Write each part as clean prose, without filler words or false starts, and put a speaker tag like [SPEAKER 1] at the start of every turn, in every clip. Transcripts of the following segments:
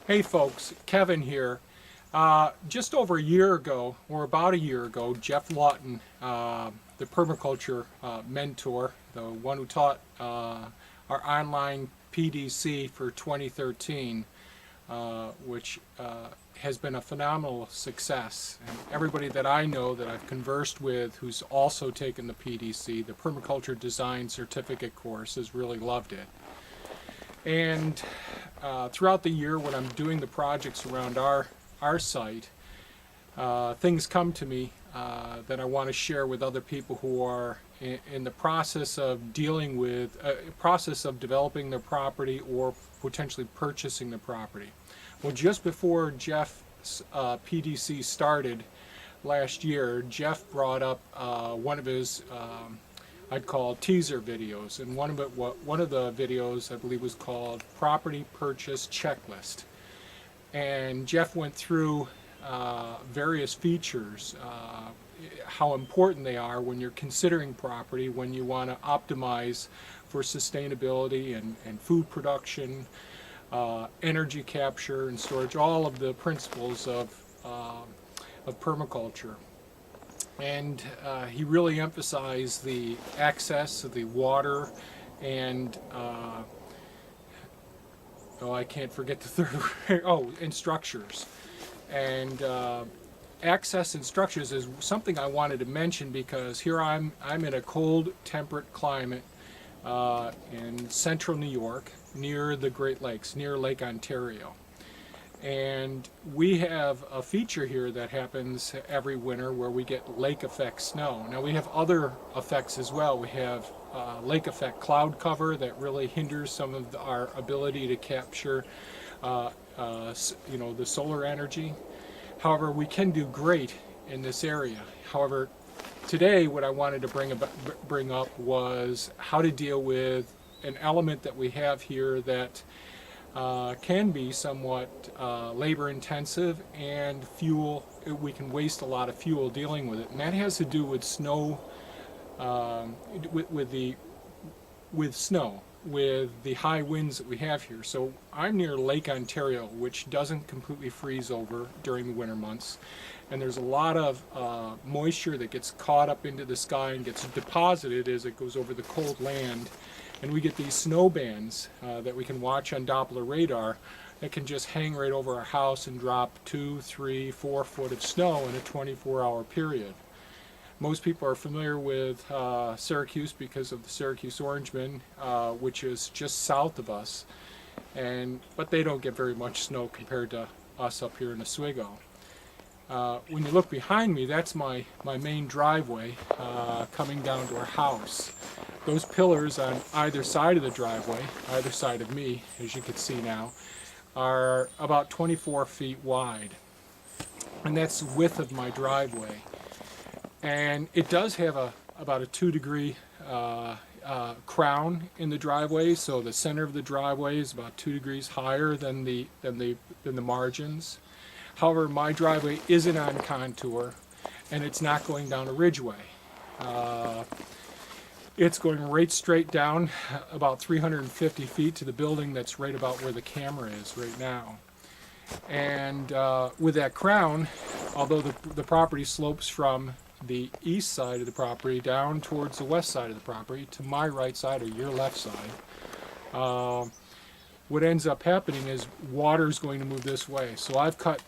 [SPEAKER 1] Hey folks, Kevin here. Just over a year ago, or about a year ago, Jeff Lawton, the permaculture mentor, the one who taught our online PDC for 2013, which has been a phenomenal success. And everybody that I know that I've conversed with who's also taken the PDC, the Permaculture Design Certificate course, has really loved it. And throughout the year when I'm doing the projects around our site, things come to me that I want to share with other people who are in the process of dealing with, process of developing their property or potentially purchasing the property. Well, just before Jeff's PDC started last year, Jeff brought up one of his I'd call teaser videos, and one of the videos I believe was called Property Purchase Checklist. And Jeff went through various features, how important they are when you're considering property, when you want to optimize for sustainability and food production, energy capture and storage, all of the principles of permaculture. And he really emphasized the access of the water and I can't forget the third and structures. And access and structures is something I wanted to mention because here I'm in a cold, temperate climate in central New York, near the Great Lakes, near Lake Ontario. And we have a feature here that happens every winter where we get lake effect snow. Now we have other effects as well. We have lake effect cloud cover that really hinders some of our ability to capture the solar energy. However, we can do great in this area. However, today what I wanted to bring up was how to deal with an element that we have here that can be somewhat labor intensive and fuel. We can waste a lot of fuel dealing with it, and that has to do with snow, with snow, with the high winds that we have here. So I'm near Lake Ontario, which doesn't completely freeze over during the winter months, and there's a lot of moisture that gets caught up into the sky and gets deposited as it goes over the cold land. And we get these snow bands that we can watch on Doppler radar that can just hang right over our house and drop 2, 3, 4 foot of snow in a 24-hour period. Most people are familiar with Syracuse because of the Syracuse Orangemen, which is just south of us, but they don't get very much snow compared to us up here in Oswego. When you look behind me, that's my main driveway coming down to our house. Those pillars on either side of the driveway, either side of me, as you can see now, are about 24 feet wide. And that's the width of my driveway. And it does have about a 2-degree crown in the driveway, so the center of the driveway is about 2 degrees higher than the margins. However, my driveway isn't on contour, and it's not going down a ridgeway. It's going right straight down about 350 feet to the building that's right about where the camera is right now. And with that crown, although the property slopes from the east side of the property down towards the west side of the property to my right side or your left side, what ends up happening is water is going to move this way. So I've cut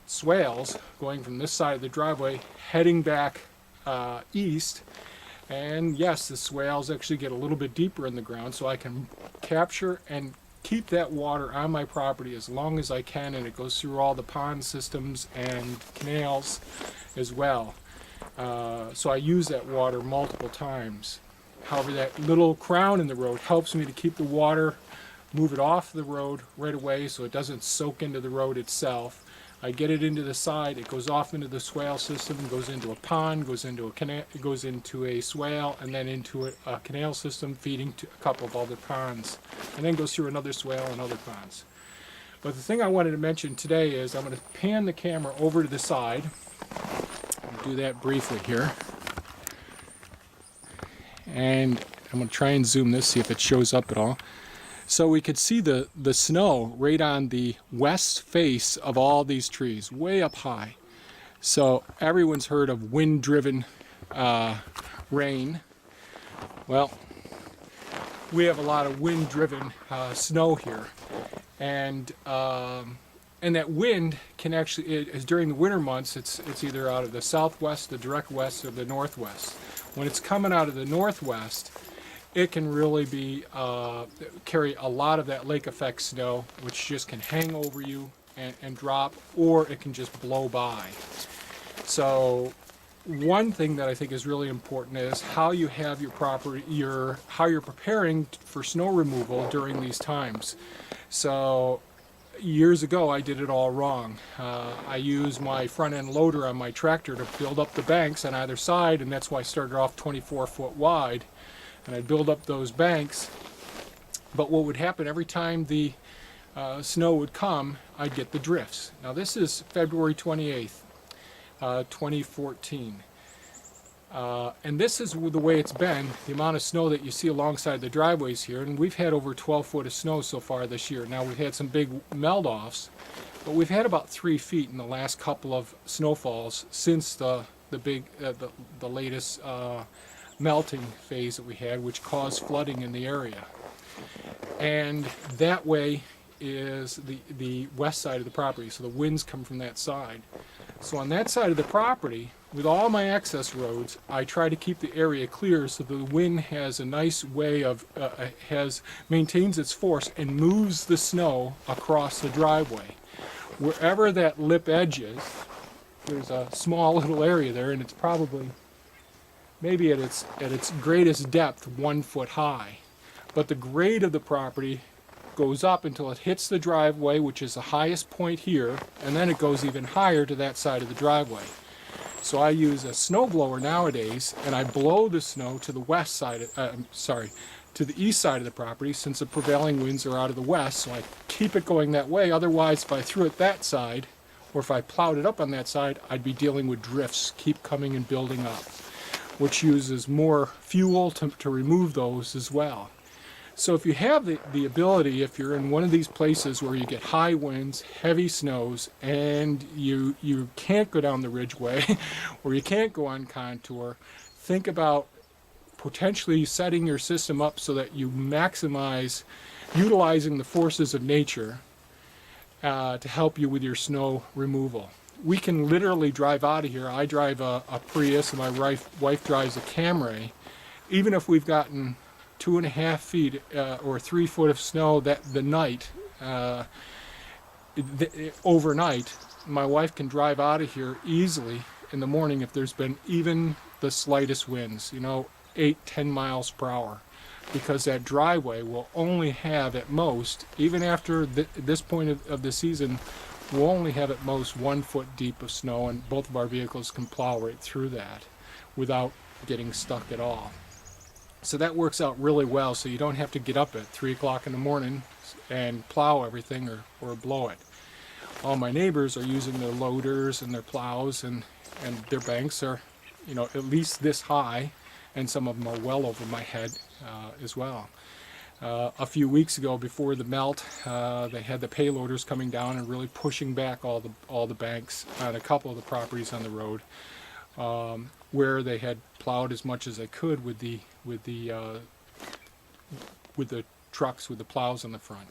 [SPEAKER 1] swales going from this side of the driveway heading back east. And yes, the swales actually get a little bit deeper in the ground, so I can capture and keep that water on my property as long as I can, and it goes through all the pond systems and canals as well. So I use that water multiple times. However, that little crown in the road helps me to keep the water, move it off the road right away so it doesn't soak into the road itself. I get it into the side, it goes off into the swale system, goes into a pond, goes into a canal, it goes into a swale, and then into a canal system feeding to a couple of other ponds, and then goes through another swale and other ponds. But the thing I wanted to mention today is I'm going to pan the camera over to the side. I'll do that briefly here. And I'm going to try and zoom this, see if it shows up at all. So we could see the snow right on the west face of all these trees, way up high. So everyone's heard of wind-driven rain. Well, we have a lot of wind-driven snow here, and that wind can actually, is during the winter months, it's either out of the southwest, the direct west, or the northwest. When it's coming out of the northwest, it can really be carry a lot of that lake effect snow, which just can hang over you and drop, or it can just blow by. So one thing that I think is really important is how you have your property, how you're preparing for snow removal during these times. So years ago I did it all wrong. I used my front end loader on my tractor to build up the banks on either side, and that's why I started off 24 foot wide, and I'd build up those banks. But what would happen every time the snow would come, I'd get the drifts. Now this is February 28th, 2014. And this is the way it's been, the amount of snow that you see alongside the driveways here, and we've had over 12 foot of snow so far this year. Now we've had some big melt-offs, but we've had about 3 feet in the last couple of snowfalls since the latest melting phase that we had, which caused flooding in the area. And that way is the west side of the property, so the winds come from that side. So on that side of the property, with all my access roads, I try to keep the area clear so the wind has a nice way of, maintains its force and moves the snow across the driveway. Wherever that lip edge is, there's a small little area there, and it's probably, maybe at its greatest depth, 1 foot high. But the grade of the property goes up until it hits the driveway, which is the highest point here, and then it goes even higher to that side of the driveway. So I use a snow blower nowadays, and I blow the snow to the west side, to the east side of the property, since the prevailing winds are out of the west, so I keep it going that way. Otherwise, if I threw it that side, or if I plowed it up on that side, I'd be dealing with drifts, keep coming and building up, which uses more fuel to remove those as well. So if you have the ability, if you're in one of these places where you get high winds, heavy snows, and you can't go down the ridgeway, or you can't go on contour, think about potentially setting your system up so that you maximize utilizing the forces of nature to help you with your snow removal. We can literally drive out of here. I drive a Prius, and my wife drives a Camry. Even if we've gotten 2.5 feet or 3 foot of snow the night, overnight, my wife can drive out of here easily in the morning if there's been even the slightest winds, 8-10 miles per hour, because that driveway will only have at most, even after this point of the season, we'll only have at most 1 foot deep of snow, and both of our vehicles can plow right through that without getting stuck at all. So that works out really well, so you don't have to get up at 3 o'clock in the morning and plow everything or blow it. All my neighbors are using their loaders and their plows, and their banks are, at least this high, and some of them are well over my head as well. A few weeks ago, before the melt, they had the payloaders coming down and really pushing back all the banks on a couple of the properties on the road, where they had plowed as much as they could with the trucks with the plows on the front.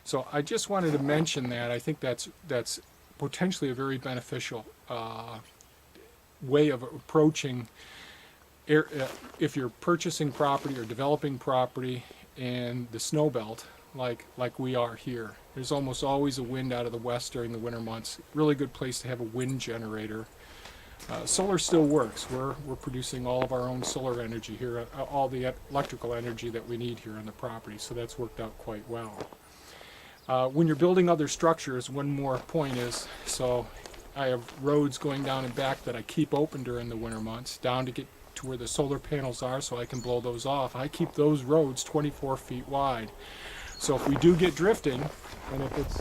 [SPEAKER 1] So I just wanted to mention that. I think that's potentially a very beneficial way of approaching if you're purchasing property or developing property in the snow belt like we are here. There's almost always a wind out of the west during the winter months. Really good place to have a wind generator. Solar still works. We're producing all of our own solar energy here, all the electrical energy that we need here on the property, so that's worked out quite well. When you're building other structures, one more point is, so I have roads going down and back that I keep open during the winter months, down to get to where the solar panels are so I can blow those off. I keep those roads 24 feet wide. So if we do get drifting, and if it's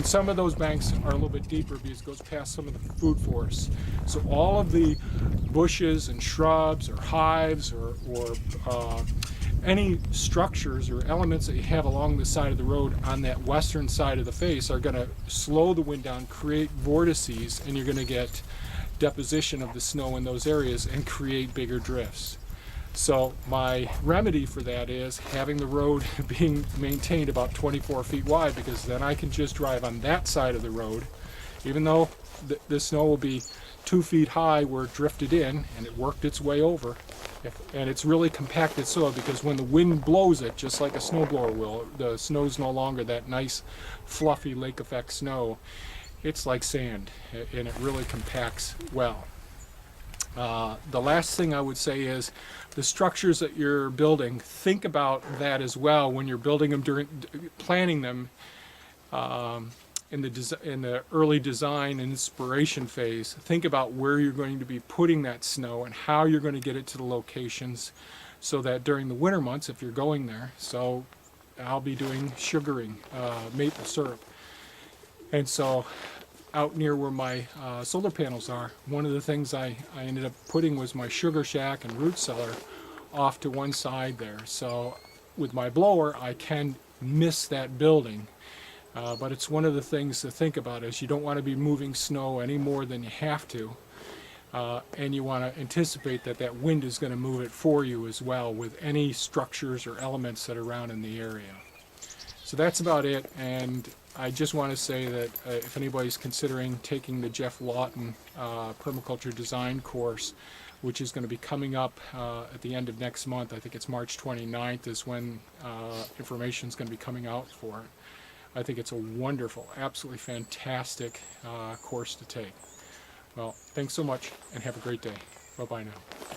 [SPEAKER 1] some of those banks are a little bit deeper because it goes past some of the food forests. So all of the bushes and shrubs or hives or any structures or elements that you have along the side of the road on that western side of the face are going to slow the wind down, create vortices, and you're going to get deposition of the snow in those areas and create bigger drifts. So my remedy for that is having the road being maintained about 24 feet wide, because then I can just drive on that side of the road, even though the snow will be 2 feet high where it drifted in and it worked its way over. And it's really compacted soil, because when the wind blows it, just like a snowblower will, the snow's no longer that nice fluffy lake effect snow. It's like sand, and it really compacts well. The last thing I would say is the structures that you're building, think about that as well when you're building them, during planning them in the early design and inspiration phase. Think about where you're going to be putting that snow and how you're going to get it to the locations, so that during the winter months, if you're going there, so I'll be doing sugaring, maple syrup, and so out near where my solar panels are, one of the things I ended up putting was my sugar shack and root cellar off to one side there. So with my blower, I can miss that building. But it's one of the things to think about, is you don't want to be moving snow any more than you have to. And you want to anticipate that that wind is going to move it for you as well, with any structures or elements that are around in the area. So that's about it. And I just want to say that if anybody's considering taking the Jeff Lawton permaculture design course, which is going to be coming up at the end of next month, I think it's March 29th is when information is going to be coming out for it. I think it's a wonderful, absolutely fantastic course to take. Well, thanks so much, and have a great day. Bye-bye now.